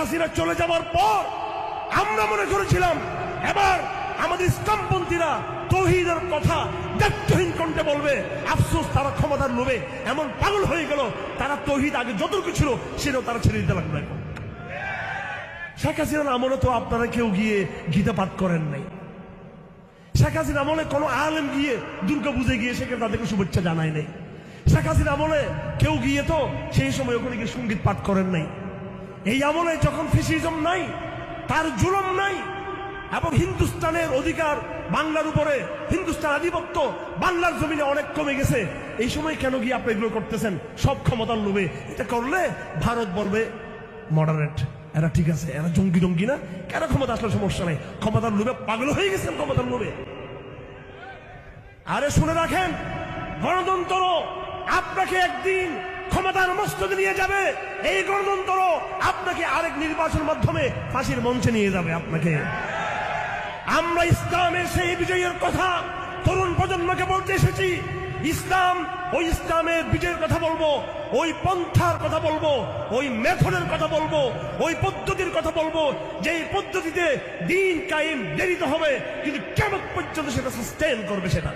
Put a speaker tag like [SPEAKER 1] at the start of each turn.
[SPEAKER 1] হাসিনা চলে যাওয়ার পর আমরা মনে করেছিলাম এবার আমাদের ইসলামপন্থীরা তৌহিদের কথা দায়িত্বহীন কণ্ঠে বলবে। আফসোস, তারা ক্ষমতার লোভে এমন পাগল হয়ে গেল, তারা তৌহিদ আগে যতটুকু ছিল সেটাও তারা ছেড়ে দিতে লাগলো। শেখ হাসিনার আমলে তো আপনারা কেউ গিয়ে গীতা পাঠ করেন নাই। শেখ হাসিনার আমলে কোনো আলেম গিয়ে দুর্গা পুজো গিয়ে সেখানে তাদেরকে শুভেচ্ছা জানায় নাই। শেখ হাসিনার আমলে কেউ গিয়ে তো সেই সময় ওখানে গিয়ে সঙ্গীত পাঠ করেন নাই। এই আমলে যখন ফ্যাসিজম নাই, তার জুলুম নাই, এবং হিন্দুস্তানের অধিকার বাংলার উপরে, হিন্দুস্তান আধিপত্য বাংলার জমিনে অনেক কমে গেছে, এই সময় কেন গিয়ে আপনি এগুলো করতেছেন? সব ক্ষমতার লোভে। এটা করলে ভারত বলবে মডারেট, এরা ঠিক আছে, এরা জঙ্গি জঙ্গি না, কেন ক্ষমতা আসলে সমস্যা নেই, ক্ষমতার লোভে পাগল হয়ে গেছেন, ক্ষমতার লোভে। আরে শুনে রাখেন, গণতন্ত্র আপনাকে একদিন ক্ষমতার মস্তদে নিয়ে যাবে। এই গণতন্ত্র আপনাকে আরেক নির্বাচনের মাধ্যমে ফাঁসির মঞ্চে নিয়ে যাবে আপনাকে। আমরা ইসলামের সেই বিজয়ের কথা তরুণ প্রজন্মকে বলতে এসেছি। ইসলাম, ওই ইসলামের বিজয়ের কথা বলবো, ওই পন্থার কথা বলবো, ওই মেথডের কথা বলবো, ওই পদ্ধতির কথা বলবো, যেই পদ্ধতিতে দিন কায়েম দেরিতে হবে কিন্তু কিয়ামত পর্যন্ত সেটা সাস্টেইন করবে সেটা।